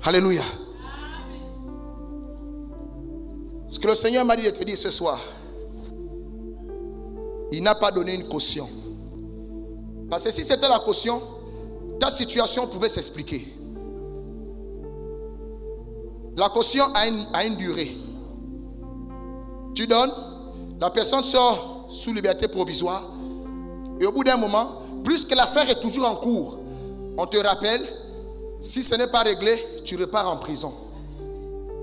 Alléluia. Ce que le Seigneur m'a dit de te dire ce soir, il n'a pas donné une caution. Parce que si c'était la caution, ta situation pouvait s'expliquer. La caution a une durée. Tu donnes, la personne sort sous liberté provisoire. Et au bout d'un moment, plus que l'affaire est toujours en cours, on te rappelle, si ce n'est pas réglé, tu repars en prison.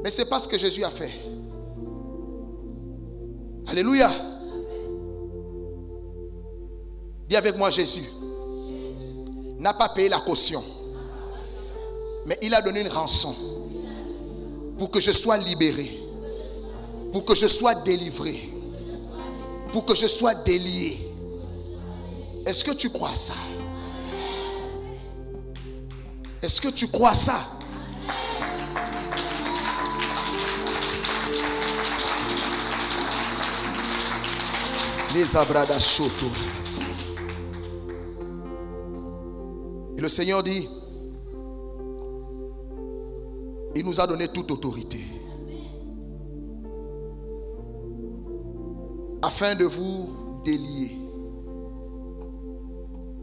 Mais ce n'est pas ce que Jésus a fait. Alléluia. Dis avec moi, Jésus n'a pas payé la caution, mais il a donné une rançon pour que je sois libéré, pour que je sois délivré, pour que je sois délié. Est-ce que tu crois ça? Est-ce que tu crois ça? Les abradas choto. Et le Seigneur dit, il nous a donné toute autorité afin de vous délier.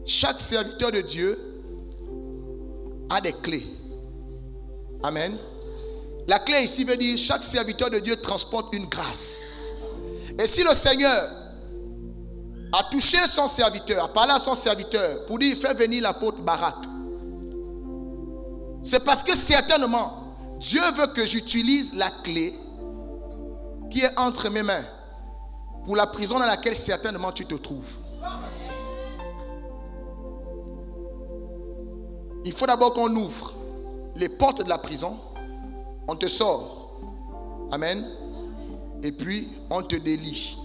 Chaque serviteur de Dieu a des clés. Amen. La clé ici veut dire chaque serviteur de Dieu transporte une grâce. Et si le Seigneur a touché son serviteur, a parlé à son serviteur pour dire fais venir l'apôtre Barak, c'est parce que certainement Dieu veut que j'utilise la clé qui est entre mes mains pour la prison dans laquelle certainement tu te trouves. Il faut d'abord qu'on ouvre les portes de la prison, on te sort, amen, et puis on te délie.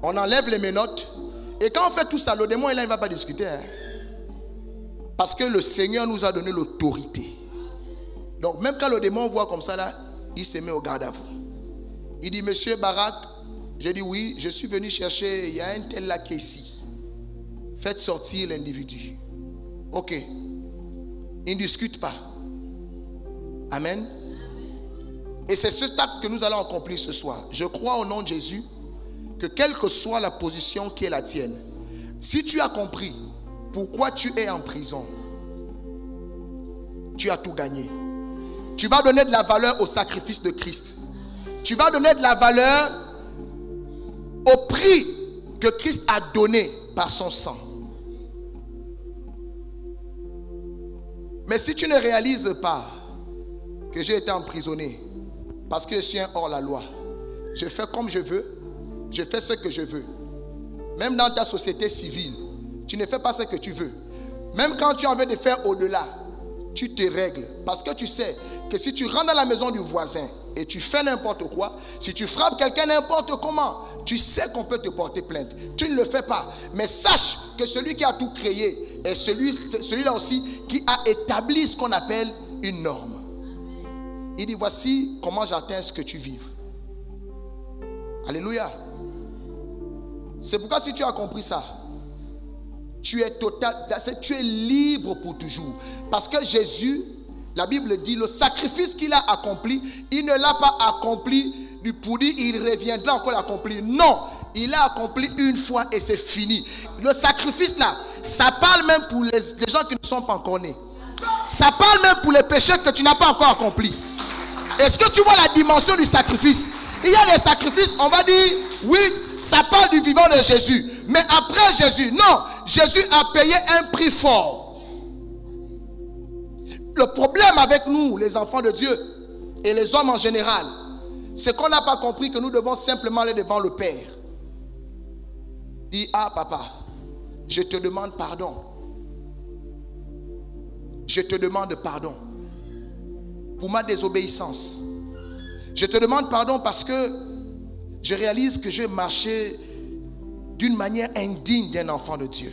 On enlève les menottes. Et quand on fait tout ça, le démon est là, il ne va pas discuter. Parce que le Seigneur nous a donné l'autorité. Donc même quand le démon voit comme ça, là, il se met au garde à vous. Il dit, monsieur Barak, j'ai dit oui, je suis venu chercher, il y a un tel là qui est ici. Faites sortir l'individu. Ok. Il ne discute pas. Amen. Et c'est ce stade que nous allons accomplir ce soir. Je crois au nom de Jésus que quelle que soit la position qui est la tienne, si tu as compris pourquoi tu es en prison, tu as tout gagné. Tu vas donner de la valeur au sacrifice de Christ. Tu vas donner de la valeur au prix que Christ a donné par son sang. Mais si tu ne réalises pas que j'ai été emprisonné parce que je suis un hors-la-loi, je fais comme je veux, je fais ce que je veux. Même dans ta société civile, tu ne fais pas ce que tu veux. Même quand tu as envie de faire au-delà, tu te règles. Parce que tu sais que si tu rentres dans la maison du voisin et tu fais n'importe quoi, si tu frappes quelqu'un n'importe comment, tu sais qu'on peut te porter plainte. Tu ne le fais pas. Mais sache que celui qui a tout créé est celui-là aussi qui a établi ce qu'on appelle une norme. Il dit, voici comment j'atteins ce que tu vives. Alléluia. C'est pourquoi si tu as compris ça, tu es total, tu es libre pour toujours. Parce que Jésus, la Bible dit, le sacrifice qu'il a accompli, il ne l'a pas accompli pour dire il reviendra encore l'accomplir. Non, il l'a accompli une fois et c'est fini. Le sacrifice là, ça parle même pour les gens qui ne sont pas encore nés. Ça parle même pour les péchés que tu n'as pas encore accomplis. Est-ce que tu vois la dimension du sacrifice? Il y a des sacrifices, on va dire, oui, ça parle du vivant de Jésus. Mais après Jésus, non, Jésus a payé un prix fort. Le problème avec nous, les enfants de Dieu, et les hommes en général, c'est qu'on n'a pas compris que nous devons simplement aller devant le Père. Dis, ah papa, je te demande pardon. Je te demande pardon pour ma désobéissance. Je te demande pardon parce que je réalise que j'ai marché d'une manière indigne d'un enfant de Dieu.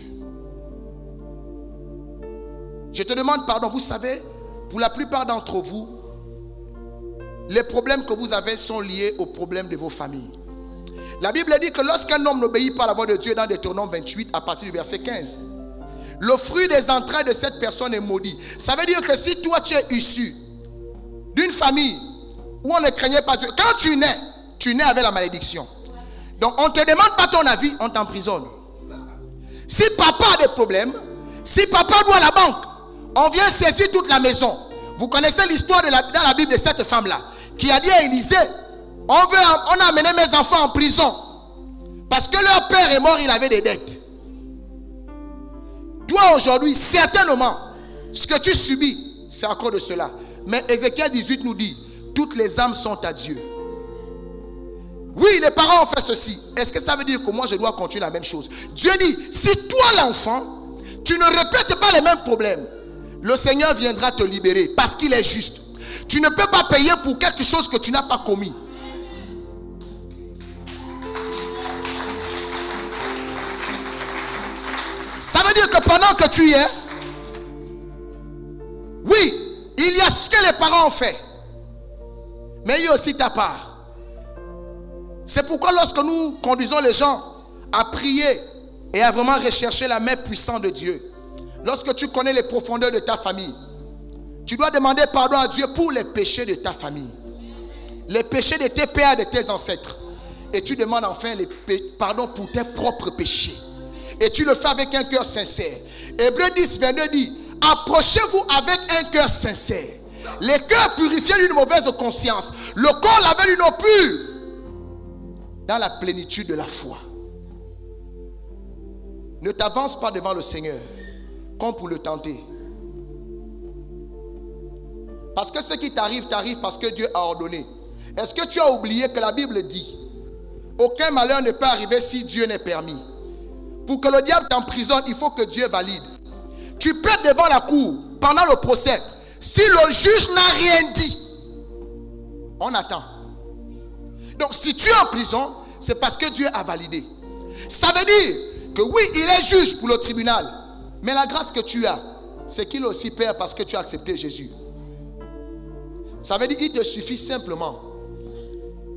Je te demande pardon. Vous savez, pour la plupart d'entre vous, les problèmes que vous avez sont liés aux problèmes de vos familles. La Bible dit que lorsqu'un homme n'obéit pas à la voix de Dieu dans Deutéronome 28 à partir du verset 15, le fruit des entrailles de cette personne est maudit. Ça veut dire que si toi tu es issu d'une famille où on ne craignait pas Dieu. Quand tu nais avec la malédiction. Donc on ne te demande pas ton avis, on t'emprisonne. Si papa a des problèmes, si papa doit à la banque, on vient saisir toute la maison. Vous connaissez l'histoire dans la Bible de cette femme-là qui a dit à Élisée, on a amené mes enfants en prison parce que leur père est mort, il avait des dettes. Toi aujourd'hui, certainement, ce que tu subis, c'est encore de cela. Mais Ézéchiel 18 nous dit, toutes les âmes sont à Dieu. Oui, les parents ont fait ceci. Est-ce que ça veut dire que moi je dois continuer la même chose? Dieu dit, si toi l'enfant, tu ne répètes pas les mêmes problèmes, le Seigneur viendra te libérer parce qu'il est juste. Tu ne peux pas payer pour quelque chose que tu n'as pas commis. Ça veut dire que pendant que tu y es, oui, il y a ce que les parents ont fait, mais il y a aussi ta part. C'est pourquoi lorsque nous conduisons les gens à prier et à vraiment rechercher la main puissante de Dieu, lorsque tu connais les profondeurs de ta famille, tu dois demander pardon à Dieu pour les péchés de ta famille, les péchés de tes pères, de tes ancêtres. Et tu demandes enfin pardon pour tes propres péchés. Et tu le fais avec un cœur sincère. Hébreux 10, 22 dit, approchez-vous avec un cœur sincère. Les cœurs purifiés d'une mauvaise conscience, le corps lavé d'une eau pure, dans la plénitude de la foi. Ne t'avance pas devant le Seigneur comme pour le tenter. Parce que ce qui t'arrive, t'arrive parce que Dieu a ordonné. Est-ce que tu as oublié que la Bible dit, aucun malheur ne peut arriver si Dieu n'est permis. Pour que le diable t'emprisonne, il faut que Dieu valide. Tu peux être devant la cour pendant le procès. Si le juge n'a rien dit, on attend. Donc si tu es en prison, c'est parce que Dieu a validé. Ça veut dire que oui, il est juge pour le tribunal. Mais la grâce que tu as, c'est qu'il est aussi père parce que tu as accepté Jésus. Ça veut dire qu'il te suffit simplement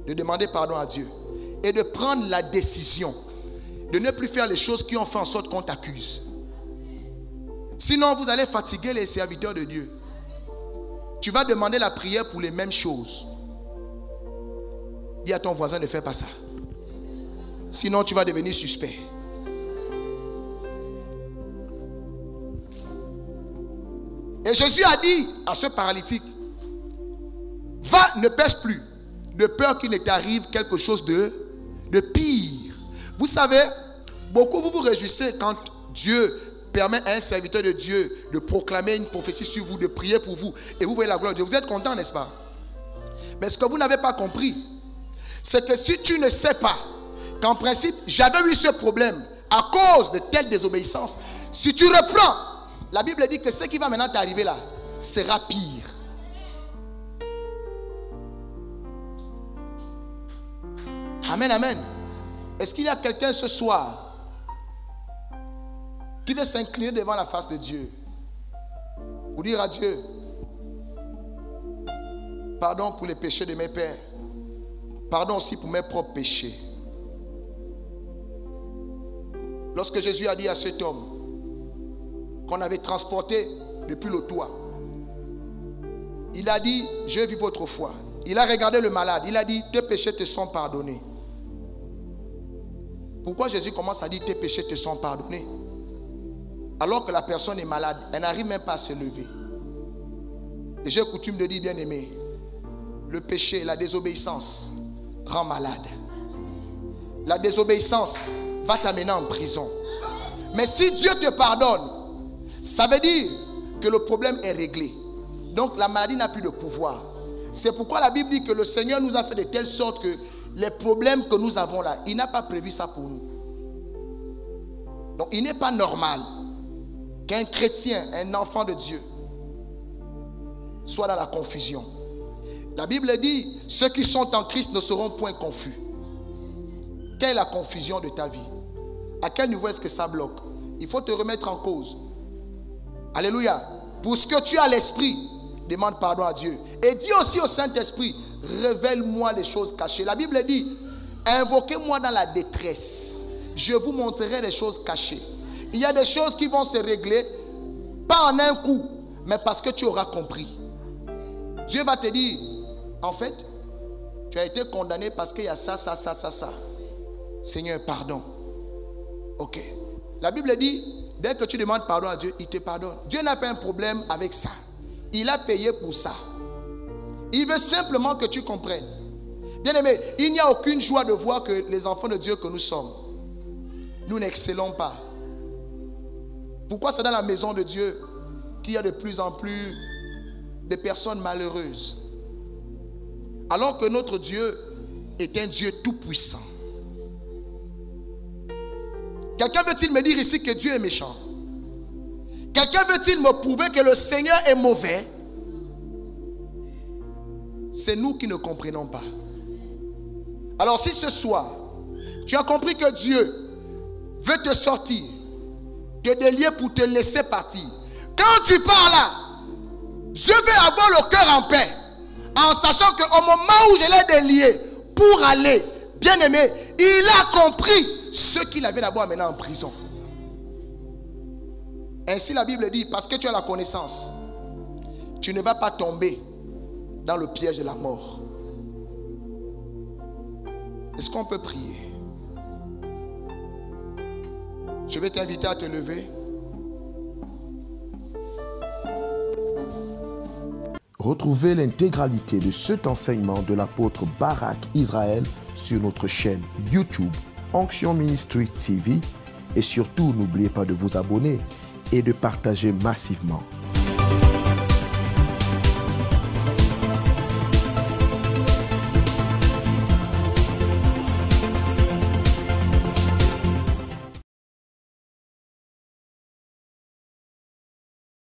de demander pardon à Dieu et de prendre la décision de ne plus faire les choses qui ont fait en sorte qu'on t'accuse. Sinon, vous allez fatiguer les serviteurs de Dieu. Tu vas demander la prière pour les mêmes choses. Dis à ton voisin, ne fais pas ça. Sinon, tu vas devenir suspect. Et Jésus a dit à ce paralytique, va, ne pêche plus, de peur qu'il ne t'arrive quelque chose de pire. Vous savez, beaucoup vous vous réjouissez quand Dieu permet à un serviteur de Dieu de proclamer une prophétie sur vous, de prier pour vous, et vous voyez la gloire de Dieu. Vous êtes content, n'est-ce pas? Mais ce que vous n'avez pas compris, c'est que si tu ne sais pas qu'en principe, j'avais eu ce problème à cause de telle désobéissance, si tu reprends, la Bible dit que ce qui va maintenant t'arriver là sera pire. Amen, amen. Est-ce qu'il y a quelqu'un ce soir qui veut s'incliner devant la face de Dieu pour dire à Dieu, pardon pour les péchés de mes pères, pardon aussi pour mes propres péchés. Lorsque Jésus a dit à cet homme qu'on avait transporté depuis le toit, il a dit, j'ai vu votre foi. Il a regardé le malade, il a dit, tes péchés te sont pardonnés. Pourquoi Jésus commence à dire, tes péchés te sont pardonnés? Alors que la personne est malade, elle n'arrive même pas à se lever. Et j'ai coutume de dire, bien aimé, le péché, la désobéissance rend malade. La désobéissance va t'amener en prison. Mais si Dieu te pardonne, ça veut dire que le problème est réglé. Donc la maladie n'a plus de pouvoir. C'est pourquoi la Bible dit que le Seigneur nous a fait de telle sorte que les problèmes que nous avons là, il n'a pas prévu ça pour nous. Donc il n'est pas normal qu'un chrétien, un enfant de Dieu, soit dans la confusion. La Bible dit, ceux qui sont en Christ ne seront point confus. Quelle est la confusion de ta vie? À quel niveau est-ce que ça bloque? Il faut te remettre en cause. Alléluia. Pour ce que tu as à l'esprit, demande pardon à Dieu. Et dis aussi au Saint-Esprit, révèle-moi les choses cachées. La Bible dit, invoquez-moi dans la détresse. Je vous montrerai les choses cachées. Il y a des choses qui vont se régler, pas en un coup, mais parce que tu auras compris. Dieu va te dire, en fait, tu as été condamné parce qu'il y a ça. Seigneur, pardon. Ok. La Bible dit, dès que tu demandes pardon à Dieu, il te pardonne. Dieu n'a pas un problème avec ça. Il a payé pour ça. Il veut simplement que tu comprennes. Bien-aimé, il n'y a aucune joie de voir que les enfants de Dieu que nous sommes, nous n'excellons pas. Pourquoi c'est dans la maison de Dieu qu'il y a de plus en plus de personnes malheureuses? Alors que notre Dieu est un Dieu tout-puissant. Quelqu'un veut-il me dire ici que Dieu est méchant? Quelqu'un veut-il me prouver que le Seigneur est mauvais? C'est nous qui ne comprenons pas. Alors si ce soir, tu as compris que Dieu veut te sortir, te délier pour te laisser partir. Quand tu pars là, Dieu veut avoir le cœur en paix, en sachant qu'au moment où je l'ai délié pour aller, bien aimé, il a compris ce qu'il avait d'abord amené en prison. Ainsi la Bible dit, parce que tu as la connaissance, tu ne vas pas tomber dans le piège de la mort. Est-ce qu'on peut prier? Je vais t'inviter à te lever. Retrouvez l'intégralité de cet enseignement de l'apôtre Barak Israël sur notre chaîne YouTube Onction Ministry TV et surtout n'oubliez pas de vous abonner et de partager massivement.